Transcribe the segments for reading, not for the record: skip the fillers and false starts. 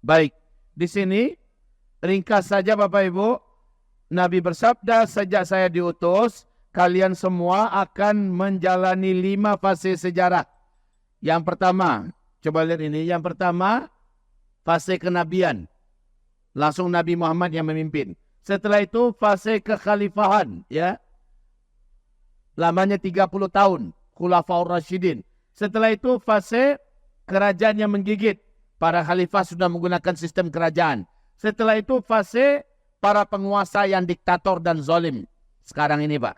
Baik, di sini ringkas saja Bapak Ibu. Nabi bersabda, sejak saya diutus, kalian semua akan menjalani 5 fase sejarah. Yang pertama, coba lihat ini. Yang pertama, fase kenabian. Langsung Nabi Muhammad yang memimpin. Setelah itu fase kekhalifahan, ya. Lamanya 30 tahun, Khulafaur Rasyidin. Setelah itu fase kerajaan yang menggigit. Para khalifah sudah menggunakan sistem kerajaan. Setelah itu fase para penguasa yang diktator dan zalim. Sekarang ini Pak.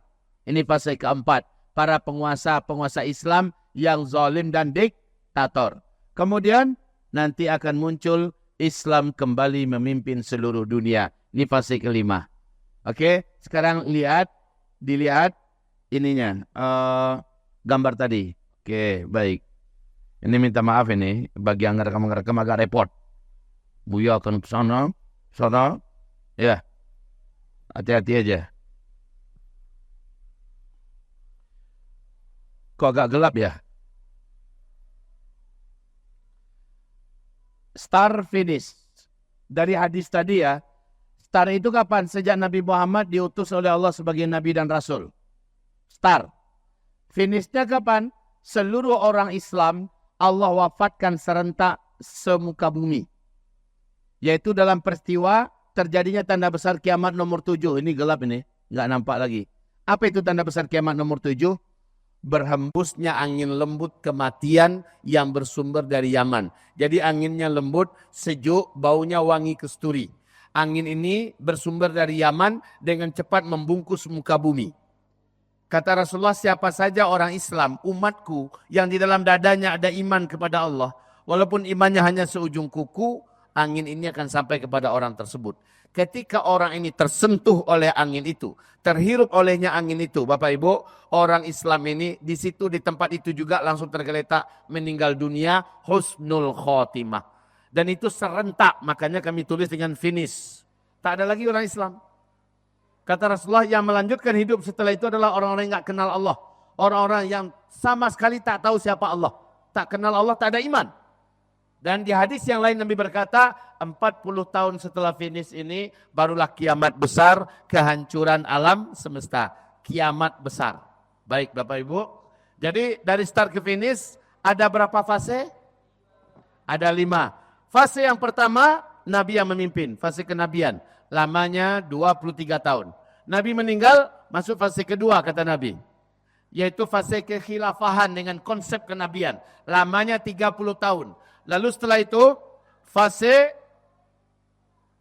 Ini fase keempat. Para penguasa Islam yang zalim dan diktator. Kemudian nanti akan muncul Islam kembali memimpin seluruh dunia. Ini fase kelima. Oke, sekarang dilihat ininya, gambar tadi. Oke, baik. Ini minta maaf ini, bagi yang ngerekam agak repot. Buya akan ke sana, ya, hati-hati aja. Kok agak gelap ya? Start finish. Dari hadis tadi ya, start itu kapan? Sejak Nabi Muhammad diutus oleh Allah sebagai Nabi dan Rasul. Start. Finishnya kapan? Seluruh orang Islam Allah wafatkan serentak semuka bumi. Yaitu dalam peristiwa terjadinya tanda besar kiamat nomor 7. Ini gelap ini, nggak nampak lagi. Apa itu tanda besar kiamat nomor 7? Berhembusnya angin lembut kematian yang bersumber dari Yaman. Jadi anginnya lembut, sejuk, baunya wangi kesturi. Angin ini bersumber dari Yaman dengan cepat membungkus muka bumi. Kata Rasulullah, siapa saja orang Islam, umatku yang di dalam dadanya ada iman kepada Allah, walaupun imannya hanya seujung kuku, angin ini akan sampai kepada orang tersebut. Ketika orang ini tersentuh oleh angin itu, terhirup olehnya angin itu, Bapak Ibu, orang Islam ini di situ di tempat itu juga langsung tergeletak meninggal dunia, husnul khotimah. Dan itu serentak, makanya kami tulis dengan finish. Tak ada lagi orang Islam. Kata Rasulullah, yang melanjutkan hidup setelah itu adalah orang-orang yang tak kenal Allah. Orang-orang yang sama sekali tak tahu siapa Allah. Tak kenal Allah, tak ada iman. Dan di hadis yang lain Nabi berkata, 40 tahun setelah finish ini, barulah kiamat besar, kehancuran alam semesta. Kiamat besar. Baik Bapak Ibu. Jadi dari start ke finish, ada berapa fase? Ada 5. Fase yang pertama, Nabi yang memimpin. Fase kenabian. Lamanya 23 tahun. Nabi meninggal, masuk fase kedua kata Nabi. Yaitu fase kekhilafahan dengan konsep kenabian. Lamanya 30 tahun. Lalu setelah itu, fase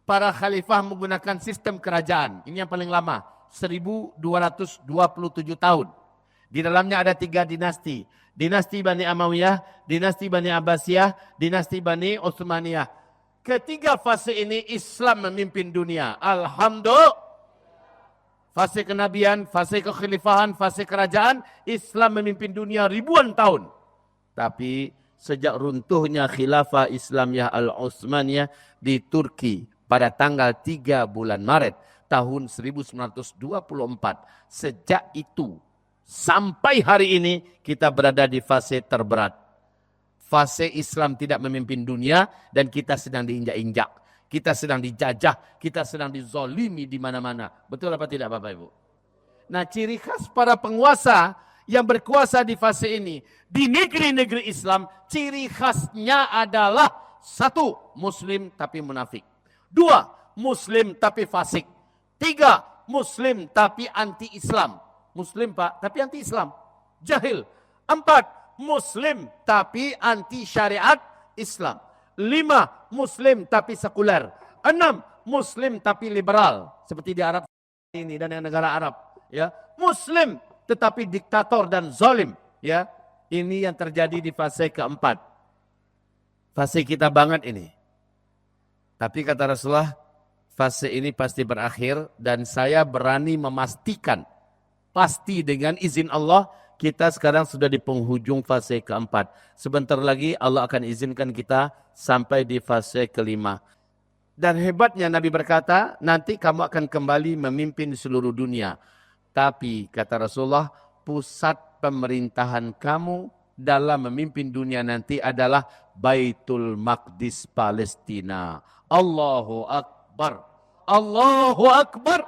para khalifah menggunakan sistem kerajaan. Ini yang paling lama, 1227 tahun. Di dalamnya ada 3 dinasti. Dinasti Bani Amawiyah, dinasti Bani Abbasiyah, dinasti Bani Utsmaniyah. Ketiga fase ini Islam memimpin dunia. Alhamdulillah. Fase kenabian, fase kekhalifahan, fase kerajaan, Islam memimpin dunia ribuan tahun. Tapi sejak runtuhnya khilafah Islamiyah Al-Utsmaniyah di Turki pada tanggal 3 bulan Maret tahun 1924. Sejak itu sampai hari ini kita berada di fase terberat. Fase Islam tidak memimpin dunia dan kita sedang diinjak-injak. Kita sedang dijajah, kita sedang dizolimi di mana-mana. Betul apa tidak Bapak Ibu? Nah, ciri khas para penguasa yang berkuasa di fase ini, di negeri-negeri Islam, ciri khasnya adalah 1, Muslim tapi munafik. 2, Muslim tapi fasik. 3, Muslim tapi anti-Islam. Muslim Pak, tapi anti-Islam. Jahil. 4, Muslim tapi anti-syariat Islam. 5, Muslim tapi sekuler. 6, Muslim tapi liberal. Seperti di Arab ini dan negara Arab. Ya, Muslim tetapi diktator dan zalim. Ya, ini yang terjadi di fase keempat. Fase kita banget ini. Tapi kata Rasulullah, fase ini pasti berakhir dan saya berani memastikan, pasti dengan izin Allah, kita sekarang sudah di penghujung fase keempat. Sebentar lagi Allah akan izinkan kita sampai di fase kelima. Dan hebatnya Nabi berkata, nanti kamu akan kembali memimpin seluruh dunia. Tapi kata Rasulullah, pusat pemerintahan kamu dalam memimpin dunia nanti adalah Baitul Maqdis Palestina. Allahu Akbar. Allahu Akbar.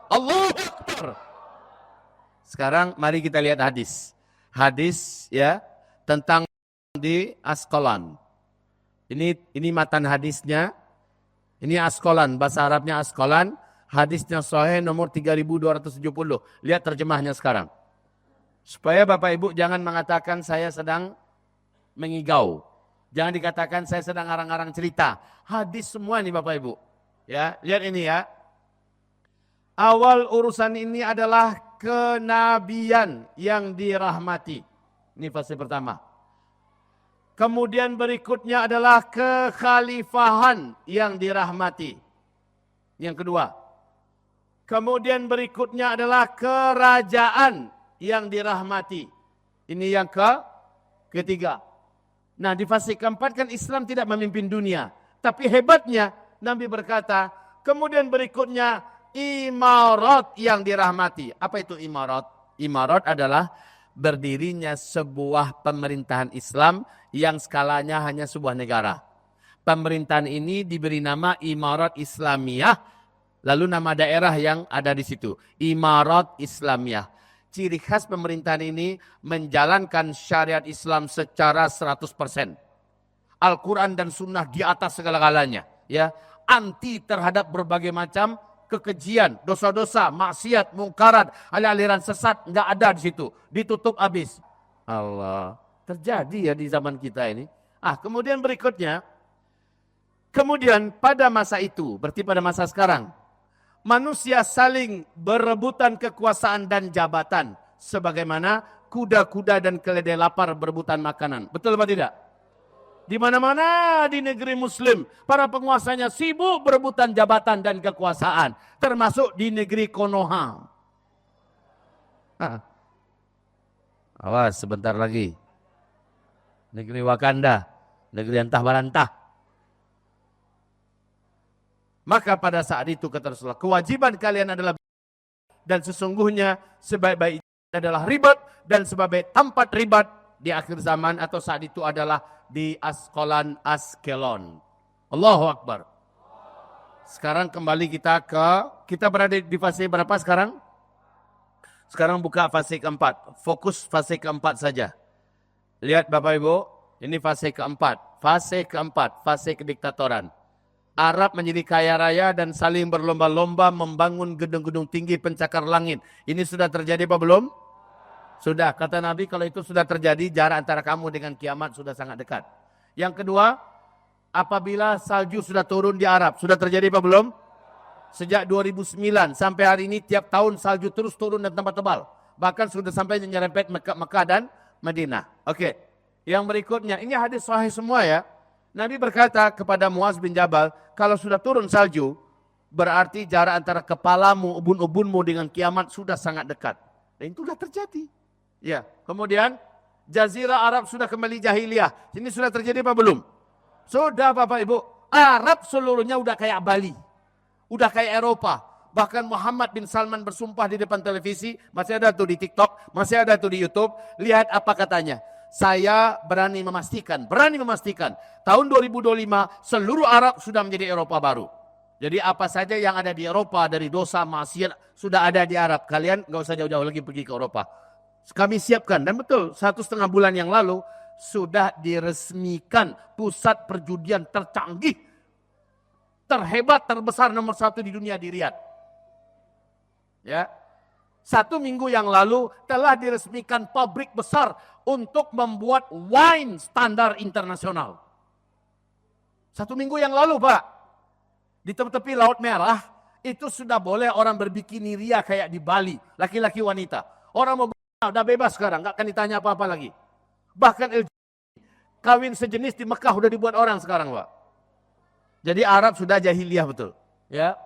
Allahu Akbar. Sekarang mari kita lihat hadis. Hadis ya tentang di Asqalan. Ini matan hadisnya. Ini Asqalan, bahasa Arabnya Asqalan. Hadisnya sahih nomor 3270. Lihat terjemahnya sekarang. Supaya Bapak Ibu jangan mengatakan saya sedang mengigau. Jangan dikatakan saya sedang ngarang-ngarang cerita. Hadis semua nih Bapak Ibu. Ya, lihat ini ya. Awal urusan ini adalah kenabian yang dirahmati. Ini fase pertama. Kemudian berikutnya adalah kekhalifahan yang dirahmati. Yang kedua. Kemudian berikutnya adalah kerajaan yang dirahmati. Ini yang ketiga. Nah di fase keempat kan Islam tidak memimpin dunia. Tapi hebatnya Nabi berkata, kemudian berikutnya imarat yang dirahmati. Apa itu imarat? Imarat adalah berdirinya sebuah pemerintahan Islam yang skalanya hanya sebuah negara. Pemerintahan ini diberi nama Imarat Islamiyah, lalu nama daerah yang ada di situ, Imarat Islamiyah. Ciri khas pemerintahan ini menjalankan syariat Islam secara 100%. Al-Quran dan Sunnah di atas segala-galanya. Ya, anti terhadap berbagai macam kekejian, dosa-dosa, maksiat, mungkarat, aliran sesat, nggak ada di situ. Ditutup habis. Allah, terjadi ya di zaman kita ini. Kemudian berikutnya, kemudian pada masa itu, berarti pada masa sekarang, manusia saling berebutan kekuasaan dan jabatan. Sebagaimana kuda-kuda dan keledai lapar berebutan makanan. Betul apa tidak? Di mana-mana di negeri Muslim, para penguasanya sibuk berebutan jabatan dan kekuasaan. Termasuk di negeri Konoha. Awas sebentar lagi. Negeri Wakanda, negeri antah barantah. Maka pada saat itu kata Rasulullah, kewajiban kalian adalah dan sesungguhnya sebaik-baik adalah ribat dan sebaik tempat ribat di akhir zaman atau saat itu adalah di Asqalan Askelon. Allahu Akbar. Sekarang kembali kita berada di fase berapa sekarang? Sekarang buka fase keempat. Fokus fase keempat saja. Lihat Bapak Ibu, ini fase keempat. Fase keempat, fase kediktatoran. Arab menjadi kaya raya dan saling berlomba-lomba membangun gedung-gedung tinggi pencakar langit. Ini sudah terjadi apa belum? Sudah, kata Nabi kalau itu sudah terjadi, jarak antara kamu dengan kiamat sudah sangat dekat. Yang kedua, apabila salju sudah turun di Arab, sudah terjadi apa belum? Sejak 2009 sampai hari ini tiap tahun salju terus turun dan tambah tebal. Bahkan sudah sampai menyerempet Mekah dan Madinah. Oke, yang berikutnya, ini hadis sahih semua ya. Nabi berkata kepada Muaz bin Jabal, kalau sudah turun salju, berarti jarak antara kepalamu, ubun-ubunmu dengan kiamat sudah sangat dekat. Dan itu sudah terjadi. Ya, kemudian Jazirah Arab sudah kembali jahiliyah. Ini sudah terjadi apa belum? Sudah Bapak Ibu. Arab seluruhnya udah kayak Bali. Udah kayak Eropa. Bahkan Muhammad bin Salman bersumpah di depan televisi. Masih ada tuh di TikTok. Masih ada tuh di YouTube. Lihat apa katanya. Saya berani memastikan. Tahun 2025 seluruh Arab sudah menjadi Eropa baru. Jadi apa saja yang ada di Eropa dari dosa, maksiat sudah ada di Arab. Kalian nggak usah jauh-jauh lagi pergi ke Eropa. Kami siapkan, dan betul 1,5 bulan yang lalu sudah diresmikan pusat perjudian tercanggih, terhebat, terbesar nomor 1 di dunia di Riyadh. Ya, 1 minggu yang lalu telah diresmikan pabrik besar untuk membuat wine standar internasional. 1 minggu yang lalu Pak, di tepi Laut Merah itu sudah boleh orang berbikini ria kayak di Bali, laki-laki wanita. Orang mau udah bebas sekarang, nggak akan ditanya apa-apa lagi. Bahkan kawin sejenis di Mekah udah dibuat orang sekarang, Pak. Jadi Arab sudah jahiliyah betul. Ya,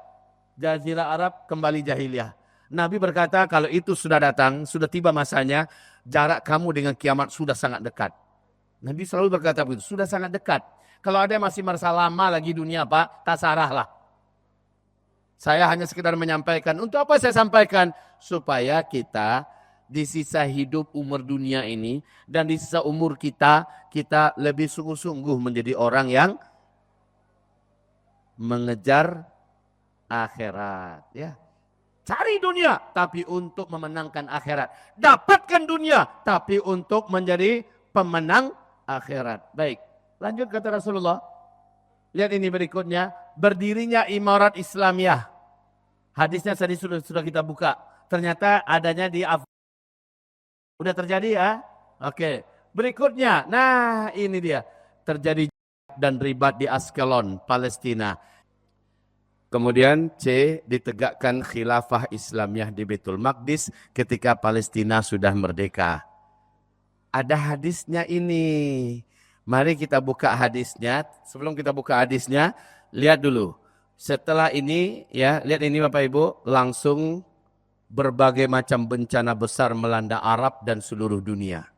Jazirah Arab kembali jahiliyah. Nabi berkata kalau itu sudah datang, sudah tiba masanya, jarak kamu dengan kiamat sudah sangat dekat. Nabi selalu berkata begitu, sudah sangat dekat. Kalau ada yang masih merasa lama lagi dunia Pak, tak sarahlah. Saya hanya sekedar menyampaikan. Untuk apa saya sampaikan? Supaya kita di sisa hidup umur dunia ini dan di sisa umur kita lebih sungguh-sungguh menjadi orang yang mengejar akhirat, ya. Cari dunia tapi untuk memenangkan akhirat. Dapatkan dunia tapi untuk menjadi pemenang akhirat. Baik, lanjut kata Rasulullah. Lihat ini berikutnya, berdirinya imarat Islamiyah. Hadisnya tadi sudah kita buka. Ternyata adanya di udah terjadi ya? Oke. Berikutnya, nah ini dia. Terjadi dan ribat di Askelon, Palestina. Kemudian C, ditegakkan khilafah Islamiyah di Baitul Maqdis ketika Palestina sudah merdeka. Ada hadisnya ini. Mari kita buka hadisnya. Sebelum kita buka hadisnya, lihat dulu. Setelah ini, ya, lihat ini Bapak Ibu, langsung berbagai macam bencana besar melanda Arab dan seluruh dunia.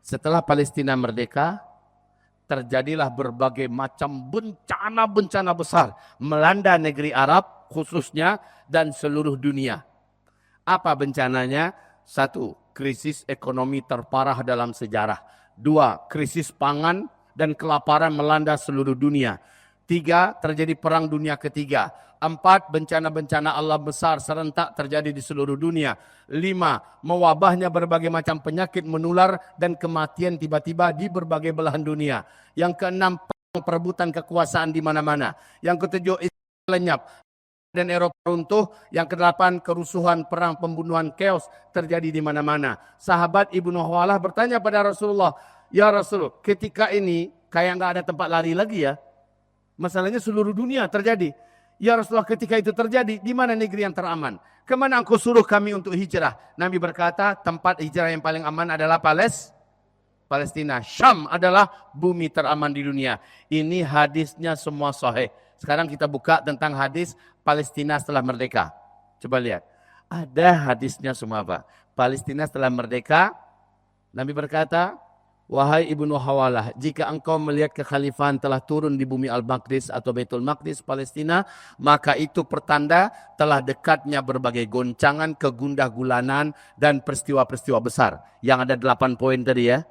Setelah Palestina merdeka, terjadilah berbagai macam bencana-bencana besar melanda negeri Arab khususnya dan seluruh dunia. Apa bencananya? 1, krisis ekonomi terparah dalam sejarah. 2, krisis pangan dan kelaparan melanda seluruh dunia. 3, terjadi perang dunia ketiga. 4, bencana-bencana alam besar serentak terjadi di seluruh dunia. 5, mewabahnya berbagai macam penyakit menular dan kematian tiba-tiba di berbagai belahan dunia. Yang ke-6, perebutan kekuasaan di mana-mana. Yang ke-7, Islam lenyap dan Eropa runtuh. Yang ke-8, kerusuhan, perang, pembunuhan, chaos terjadi di mana-mana. Sahabat Ibnu Hawalah bertanya pada Rasulullah, ya Rasul, ketika ini kayak nggak ada tempat lari lagi ya. Masalahnya seluruh dunia terjadi. Ya Rasulullah, ketika itu terjadi, di mana negeri yang teraman? Kemana engkau suruh kami untuk hijrah? Nabi berkata, tempat hijrah yang paling aman adalah Palestina. Syam adalah bumi teraman di dunia. Ini hadisnya semua sahih. Sekarang kita buka tentang hadis Palestina setelah merdeka. Coba lihat. Ada hadisnya semua Pak. Palestina setelah merdeka, Nabi berkata, wahai Ibnu Hawalah, jika engkau melihat kekhalifahan telah turun di bumi Al-Maqdis atau Baitul Maqdis Palestina, maka itu pertanda telah dekatnya berbagai goncangan, kegundah gulanan dan peristiwa-peristiwa besar. Yang ada 8 poin tadi ya.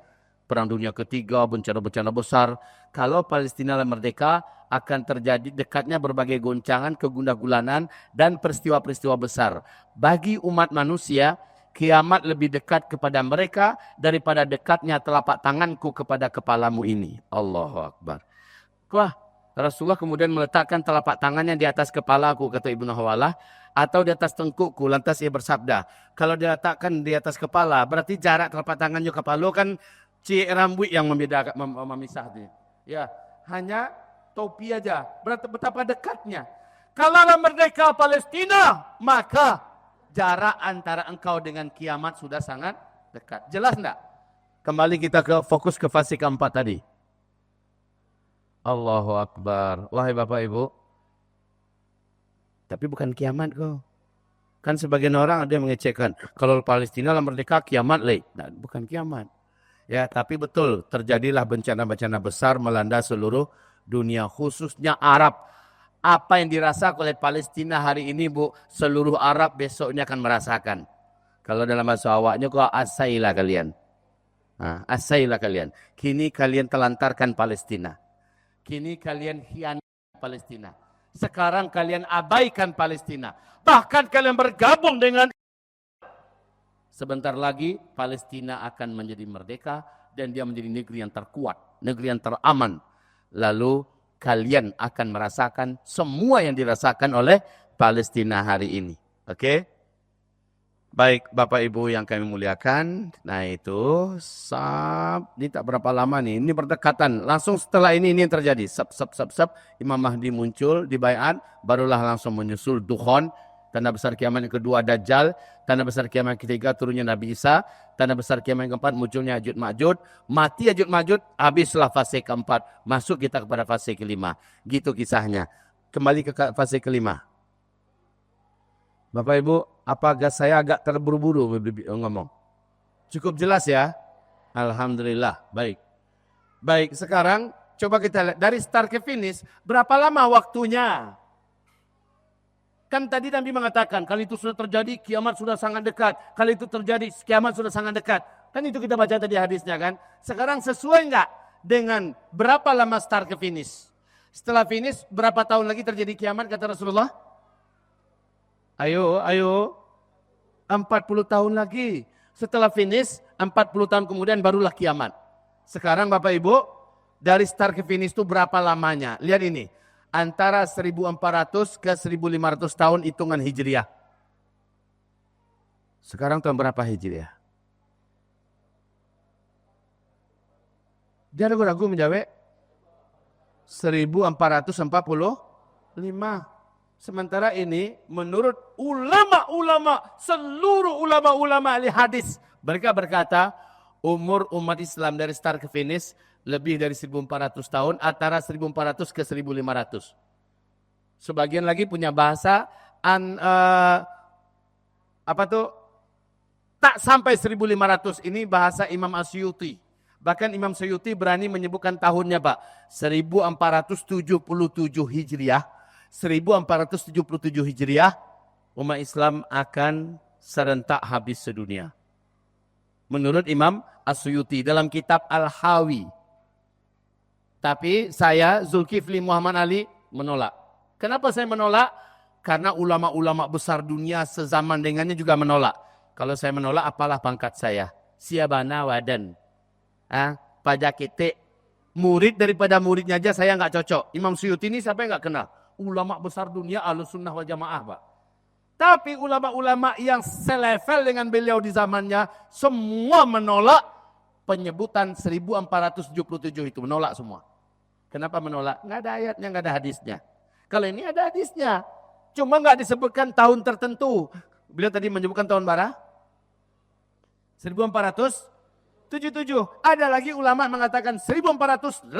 Perang dunia ketiga, bencana-bencana besar. Kalau Palestina merdeka, akan terjadi dekatnya berbagai goncangan, kegundah gulanan dan peristiwa-peristiwa besar. Bagi umat manusia, kiamat lebih dekat kepada mereka daripada dekatnya telapak tanganku kepada kepalamu ini. Allahu Akbar. Wah, Rasulullah kemudian meletakkan telapak tangannya di atas kepalaku, kata Ibnu Hawalah, atau di atas tengkukku. Lantas ia bersabda, kalau diletakkan di atas kepala, berarti jarak telapak tangannya ke kepala kan rambut yang membedakan, memisahnya. Ya, hanya topi aja. Berarti betapa dekatnya. Kalau merdeka Palestina, maka jarak antara engkau dengan kiamat sudah sangat dekat. Jelas enggak? Kembali kita fokus ke fase keempat tadi. Allahu Akbar. Wahai Bapak Ibu. Tapi bukan kiamat kok. Kan sebagian orang ada yang mengecekkan. Kalau Palestina merdeka kiamat leh. Nah, bukan kiamat. Ya, tapi betul terjadilah bencana-bencana besar melanda seluruh dunia, khususnya Arab. Apa yang dirasakan oleh Palestina hari ini, Bu, seluruh Arab besoknya akan merasakan. Kalau dalam bahasa awaknya, kok asailah kalian. Nah, asailah kalian. Kini kalian telantarkan Palestina. Kini kalian hianat Palestina. Sekarang kalian abaikan Palestina. Bahkan kalian bergabung dengan. Sebentar lagi Palestina akan menjadi merdeka dan dia menjadi negeri yang terkuat, negeri yang teraman. Lalu kalian akan merasakan semua yang dirasakan oleh Palestina hari ini. Oke? Baik Bapak Ibu yang kami muliakan. Nah itu, ini tak berapa lama nih. Ini berdekatan. Langsung setelah ini yang terjadi. Imam Mahdi muncul di baiat. Barulah langsung menyusul Dukhon. Tanda besar kiamat yang kedua Dajjal. Tanda besar kiamat yang ketiga turunnya Nabi Isa. Tanda besar kiamat yang keempat munculnya Ya'juj Ma'juj. Mati Ya'juj Ma'juj, habislah fase keempat. Masuk kita kepada fase kelima. Gitu kisahnya. Kembali ke fase kelima. Bapak Ibu, apakah saya agak terburu-buru ngomong? Cukup jelas ya? Alhamdulillah. Baik. Baik, sekarang coba kita lihat dari start ke finish. Berapa lama waktunya? Kan tadi Nabi mengatakan, kalau itu sudah terjadi, kiamat sudah sangat dekat. Kalau itu terjadi, kiamat sudah sangat dekat. Kan itu kita baca tadi hadisnya kan. Sekarang sesuai enggak dengan berapa lama start ke finish? Setelah finish, berapa tahun lagi terjadi kiamat kata Rasulullah? Ayo. 40 tahun lagi. Setelah finish, 40 tahun kemudian barulah kiamat. Sekarang Bapak Ibu, dari start ke finish itu berapa lamanya? Lihat ini. Antara 1400 ke 1500 tahun hitungan Hijriah. Sekarang tahun berapa Hijriah? Dia ragu-ragu menjawab 1445. Sementara ini menurut ulama-ulama, seluruh ulama-ulama ahli hadis, mereka berkata umur umat Islam dari start ke finish lebih dari 1400 tahun, antara 1400 ke 1500. Sebagian lagi punya bahasa tak sampai 1500. Ini bahasa Imam Asyuti. Bahkan Imam Suyuti berani menyebutkan tahunnya, Pak. 1477 Hijriah. 1477 Hijriah, umat Islam akan serentak habis sedunia. Menurut Imam Asyuti dalam kitab Al-Hawi. Tapi saya, Zulkifli Muhammad Ali, menolak. Kenapa saya menolak? Karena ulama-ulama besar dunia sezaman dengannya juga menolak. Kalau saya menolak, apalah pangkat saya? Siabana wadan. Pajak kita. Murid daripada muridnya aja saya nggak cocok. Imam Suyuti ini siapa yang nggak kenal? Ulama besar dunia, Ahlussunnah wal Jamaah, Pak. Tapi ulama-ulama yang selevel dengan beliau di zamannya, semua menolak penyebutan 1477 itu. Menolak semua. Kenapa menolak? Nggak ada ayatnya, nggak ada hadisnya. Kalau ini ada hadisnya. Cuma nggak disebutkan tahun tertentu. Beliau tadi menyebutkan tahun berapa? 1477. Ada lagi ulama mengatakan 1482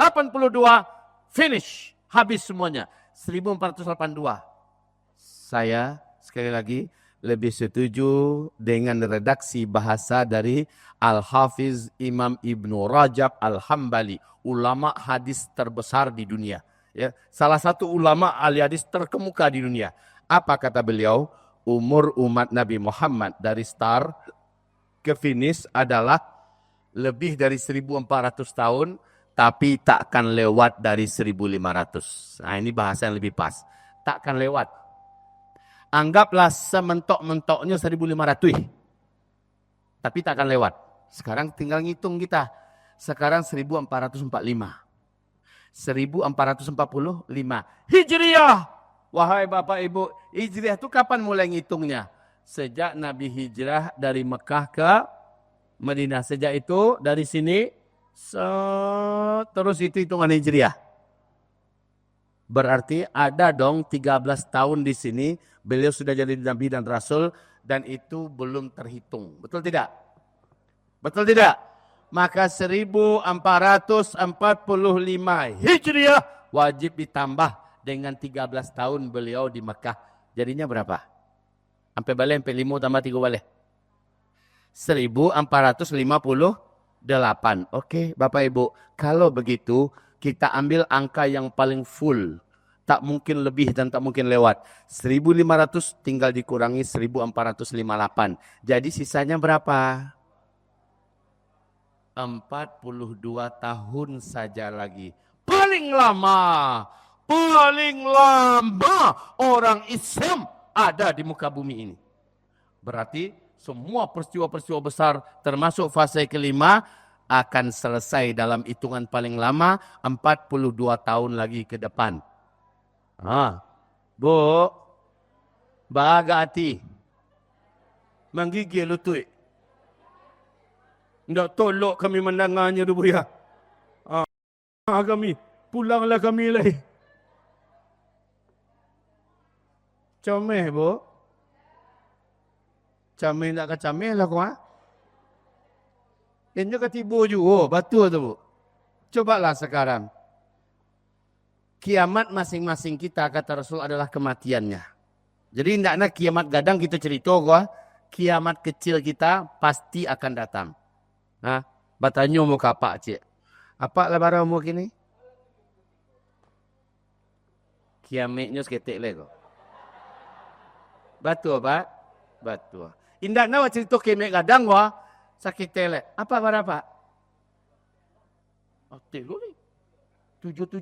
finish. Habis semuanya. 1482. Saya sekali lagi lebih setuju dengan redaksi bahasa dari Al-Hafiz Imam Ibnu Rajab Al-Hambali, ulama hadis terbesar di dunia. Ya, salah satu ulama ahli hadis terkemuka di dunia. Apa kata beliau? Umur umat Nabi Muhammad dari start ke finish adalah lebih dari 1400 tahun, tapi takkan lewat dari 1500. Nah, ini bahasa yang lebih pas. Takkan lewat. Anggaplah sementok-mentoknya 1500. Tapi takkan lewat. Sekarang tinggal ngitung kita. Sekarang 1445. 1445. Hijriah. Wahai Bapak Ibu, Hijriah itu kapan mulai ngitungnya? Sejak Nabi hijrah dari Mekah ke Madinah. Sejak itu dari sini terus itu hitungan Hijriah. Berarti ada dong 13 tahun di sini beliau sudah jadi Nabi dan Rasul dan itu belum terhitung. Betul tidak? Betul tidak? Maka 1445 Hijriah wajib ditambah dengan 13 tahun beliau di Mekah. Jadinya berapa? Sampai balik sampai 5 tambah 3 balik. 1458. Oke, Bapak Ibu, kalau begitu kita ambil angka yang paling full. Tak mungkin lebih dan tak mungkin lewat. 1500 tinggal dikurangi 1458. Jadi sisanya berapa? 42 tahun saja lagi. Paling lama orang Islam ada di muka bumi ini. Berarti semua peristiwa-peristiwa besar termasuk fase kelima akan selesai dalam hitungan paling lama 42 tahun lagi ke depan. Bu, baga hati. Menggigil lutut. Ndak tolok kami mendengarnya dulu ya. Kami, pulanglah kami lagi. Comel, Bu. Comel tak kecamel lah kau, Ini ketibu juga, betul tu, Bu. Cobalah sekarang. Kiamat masing-masing kita, kata Rasul, adalah kematiannya. Jadi tidaknya kiamat gadang kita cerita, kiamat kecil kita pasti akan datang. Nah, batanya umur kapak, cik. Apa lebaran umur kini? Kiamatnya seketik lagi. Betul, Pak. Betul. Indah nawa cerita kemek kadang wah sakit tele. Apa berapa? Oh, telu ni. 77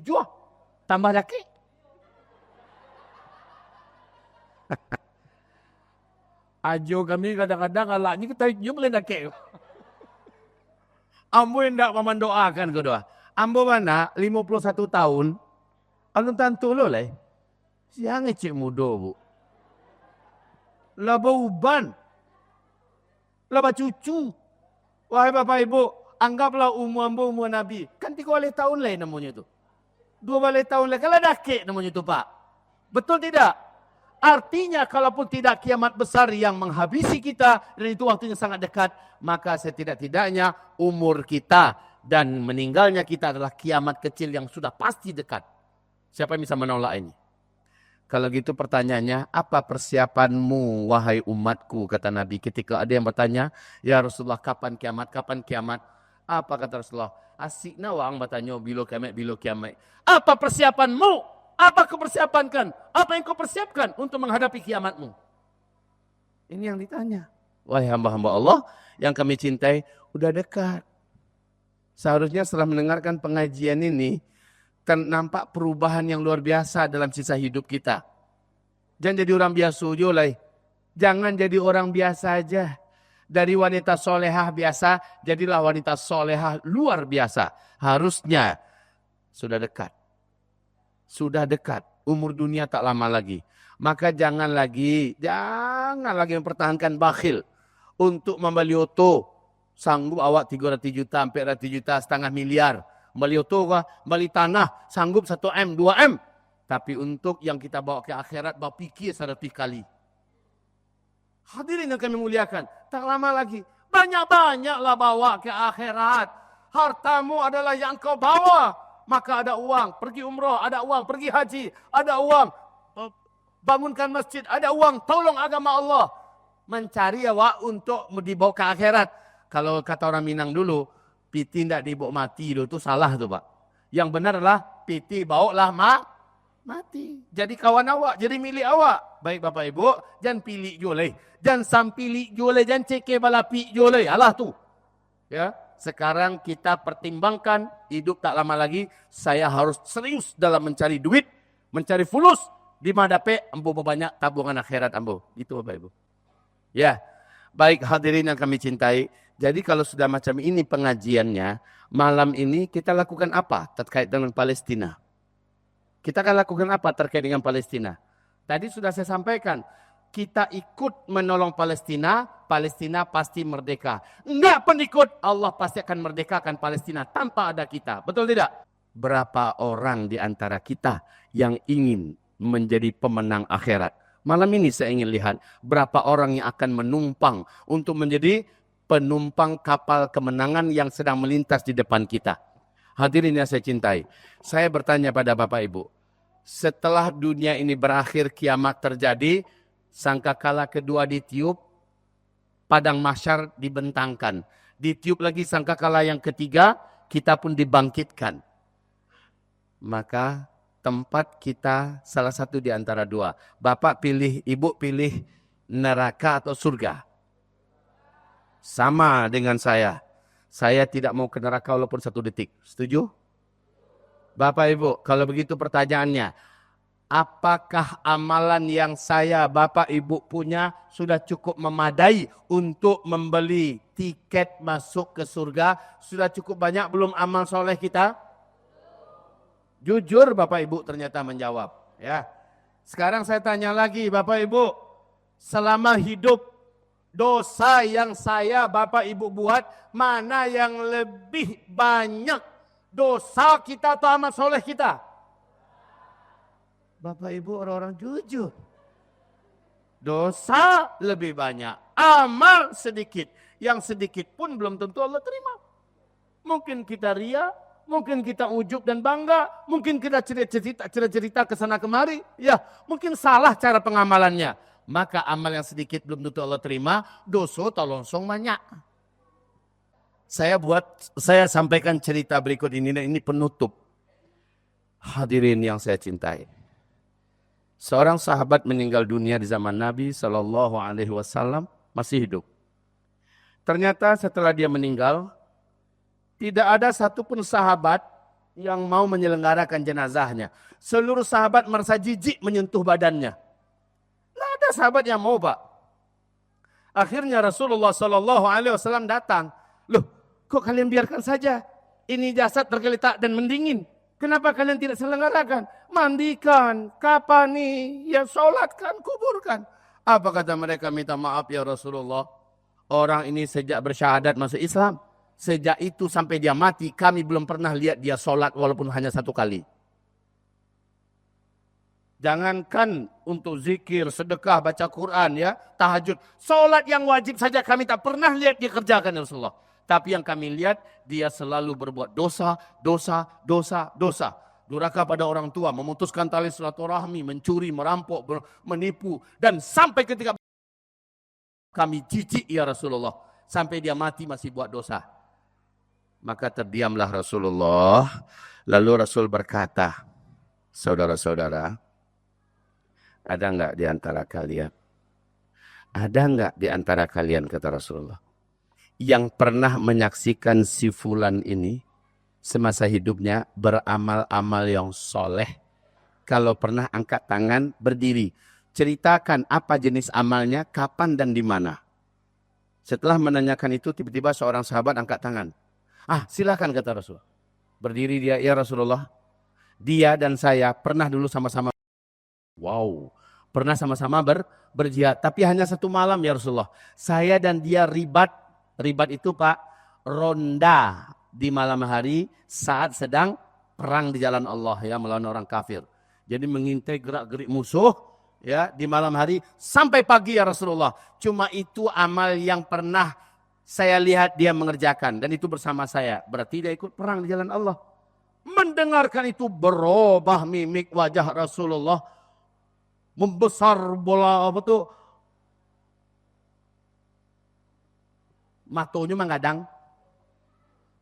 tambah lagi. Ajo kami kadang-kadang alaknya kita nyium boleh nakik. Ambo hendak memandoakan kedua. Ambo mana 51 tahun. Alun tantu lo lah. Siang cik muda bu. Laba uban. Laba cucu. Wahai bapak ibu. Anggaplah umur ambo umur Nabi. Kan 3 tahun lah namanya tu. 2 tahun lah. Kalau dakik namanya tu pak. Betul tidak? Artinya kalaupun tidak kiamat besar yang menghabisi kita. Dan itu waktunya sangat dekat. Maka setidak-tidaknya umur kita dan meninggalnya kita adalah kiamat kecil yang sudah pasti dekat. Siapa yang bisa menolak ini? Kalau gitu pertanyaannya, apa persiapanmu wahai umatku, kata Nabi. Ketika ada yang bertanya, ya Rasulullah kapan kiamat, kapan kiamat? Apa kata Rasulullah? Asik nawang bertanya, bila kiamat. Apa persiapanmu? Apa kau persiapankan? Apa yang kau persiapkan untuk menghadapi kiamatmu? Ini yang ditanya. Wahai hamba-hamba Allah yang kami cintai, udah dekat. Seharusnya setelah mendengarkan pengajian ini, nampak perubahan yang luar biasa dalam sisa hidup kita. Jangan jadi orang biasa aja. Jangan jadi orang biasa aja. Dari wanita solehah biasa, jadilah wanita solehah luar biasa. Harusnya sudah dekat. Sudah dekat. Umur dunia tak lama lagi. Maka jangan lagi mempertahankan bakhil untuk membeli oto. Sanggup awak 300 juta, 400 juta, setengah miliar. Beli oto kah? Beli tanah, sanggup 1 M, 2 M. Tapi untuk yang kita bawa ke akhirat, berfikir 100 kali. Hadirin yang kami muliakan, tak lama lagi. Banyak-banyaklah bawa ke akhirat. Hartamu adalah yang kau bawa. Maka ada uang, pergi umrah, ada uang, pergi haji, ada uang, bangunkan masjid, ada uang, tolong agama Allah. Mencari awak untuk dibawa ke akhirat. Kalau kata orang Minang dulu, piti tidak dibawa mati dulu, itu salah tu pak. Yang benar adalah piti bawa mati. Jadi kawan awak, jadi milik awak. Baik bapak ibu, jangan pilih joleh. Jangan sampili joleh, jangan ceke balapi joleh. Alah tu. Ya, sekarang kita pertimbangkan, hidup tak lama lagi, saya harus serius dalam mencari duit, mencari fulus. Di mana dapat, ambo banyak tabungan akhirat ambo. Itu bapak ibu. Ya, baik hadirin yang kami cintai. Jadi kalau sudah macam ini pengajiannya, malam ini kita lakukan apa terkait dengan Palestina? Kita akan lakukan apa terkait dengan Palestina? Tadi sudah saya sampaikan, kita ikut menolong Palestina, Palestina pasti merdeka. Enggak pun ikut, Allah pasti akan merdekakan Palestina tanpa ada kita. Betul tidak? Berapa orang di antara kita yang ingin menjadi pemenang akhirat? Malam ini saya ingin lihat berapa orang yang akan menumpang untuk menjadi penumpang kapal kemenangan yang sedang melintas di depan kita. Hadirin yang saya cintai, saya bertanya pada Bapak Ibu, setelah dunia ini berakhir, kiamat terjadi, sangkakala kedua ditiup, padang mahsyar dibentangkan. Ditiup lagi sangkakala yang ketiga, kita pun dibangkitkan. Maka tempat kita salah satu di antara dua. Bapak pilih, ibu pilih neraka atau surga. Sama dengan saya. Saya tidak mau ke neraka walaupun 1 detik. Setuju? Bapak Ibu, kalau begitu pertanyaannya. Apakah amalan yang saya, Bapak Ibu punya sudah cukup memadai untuk membeli tiket masuk ke surga? Sudah cukup banyak belum amal soleh kita? Jujur Bapak Ibu ternyata menjawab. Ya. Sekarang saya tanya lagi Bapak Ibu. Selama hidup, dosa yang saya Bapak Ibu buat, mana yang lebih banyak? Dosa kita atau amal soleh kita? Bapak Ibu orang-orang jujur. Dosa lebih banyak, amal sedikit. Yang sedikit pun belum tentu Allah terima. Mungkin kita ria, mungkin kita ujub dan bangga, mungkin kita cerita ke sana kemari. Ya, mungkin salah cara pengamalannya. Maka amal yang sedikit belum tentu Allah terima, dosa tolongsong banyak. Saya sampaikan cerita berikut ini, dan ini penutup. Hadirin yang saya cintai. Seorang sahabat meninggal dunia di zaman Nabi Shallallahu Alaihi Wasallam, masih hidup. Ternyata setelah dia meninggal, tidak ada satupun sahabat yang mau menyelenggarakan jenazahnya. Seluruh sahabat merasa jijik menyentuh badannya. Tidak ada sahabat yang mau, Pak. Akhirnya Rasulullah Shallallahu Alaihi Wasallam datang. Loh, kok kalian biarkan saja? Ini jasad tergeletak dan mendingin. Kenapa kalian tidak selenggarakan? Mandikan, kapani, ya sholatkan, kuburkan. Apa kata mereka? Minta maaf ya Rasulullah. Orang ini sejak bersyahadat masuk Islam. Sejak itu sampai dia mati, kami belum pernah lihat dia sholat walaupun hanya satu kali. Jangankan untuk zikir, sedekah, baca Quran, ya, tahajud. Sholat yang wajib saja kami tak pernah lihat dia kerjakan ya Rasulullah. Tapi yang kami lihat, dia selalu berbuat dosa. Durhaka pada orang tua, memutuskan tali silaturahmi, mencuri, merampok, menipu. Dan sampai ketika kami jijik ya Rasulullah. Sampai dia mati masih buat dosa. Maka terdiamlah Rasulullah. Lalu Rasul berkata, saudara-saudara, ada enggak di antara kalian? Ada enggak di antara kalian, kata Rasulullah, yang pernah menyaksikan si fulan ini semasa hidupnya beramal-amal yang soleh? Kalau pernah, angkat tangan, berdiri. Ceritakan apa jenis amalnya, kapan dan di mana. Setelah menanyakan itu, tiba-tiba seorang sahabat angkat tangan. Silakan, kata Rasul. Berdiri dia, ya Rasulullah, dia dan saya pernah dulu sama-sama. Wow, pernah sama-sama berjihad. Tapi hanya satu malam ya Rasulullah. Saya dan dia ribat itu Pak, ronda di malam hari saat sedang perang di jalan Allah ya, melawan orang kafir. Jadi mengintai gerak-gerik musuh ya di malam hari sampai pagi ya Rasulullah. Cuma itu amal yang pernah saya lihat dia mengerjakan dan itu bersama saya. Berarti dia ikut perang di jalan Allah. Mendengarkan itu berubah mimik wajah Rasulullah. Membesar bola matonya mengadang.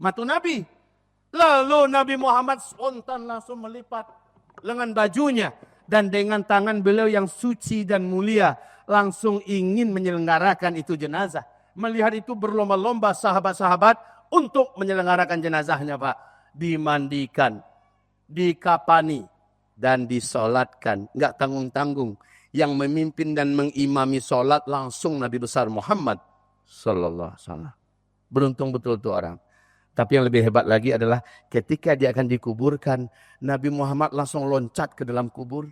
Matu Nabi. Lalu Nabi Muhammad spontan langsung melipat lengan bajunya. Dan dengan tangan beliau yang suci dan mulia. Langsung ingin menyelenggarakan itu jenazah. Melihat itu berlomba-lomba sahabat-sahabat untuk menyelenggarakan jenazahnya Pak. Dimandikan. Dikapani. Dan disolatkan. Enggak tanggung-tanggung. Yang memimpin dan mengimami solat langsung Nabi besar Muhammad Sallallahu Alaihi Wasallam. Beruntung betul tuh orang. Tapi yang lebih hebat lagi adalah ketika dia akan dikuburkan, Nabi Muhammad langsung loncat ke dalam kubur.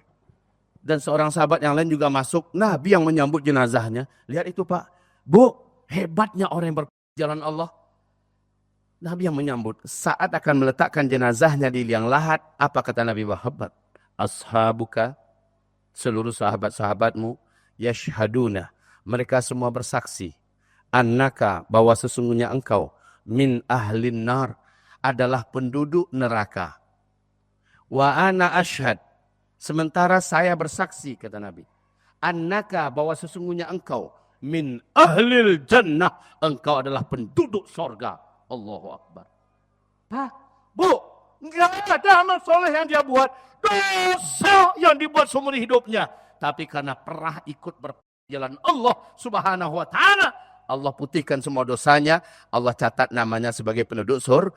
Dan seorang sahabat yang lain juga masuk. Nabi yang menyambut jenazahnya. Lihat itu Pak. Bu, hebatnya orang yang berjalan Allah. Nabi yang menyambut. Saat akan meletakkan jenazahnya di liang lahat. Apa kata Nabi Muhammad? Ashabuka, seluruh sahabat-sahabatmu, yashhaduna. Mereka semua bersaksi. Annaka, bahwa sesungguhnya engkau min ahlin nar, adalah penduduk neraka. Wa ana ashhad, sementara saya bersaksi, kata Nabi. Annaka, bahwa sesungguhnya engkau min ahlil jannah, engkau adalah penduduk sorga. Allahu Akbar. Pak, Bu, enggak ada amal soleh yang dia buat. Dosa yang dibuat seumur hidupnya. Tapi karena pernah ikut berjalan Allah Subhanahu wa Ta'ala, Allah putihkan semua dosanya. Allah catat namanya sebagai penduduk surga.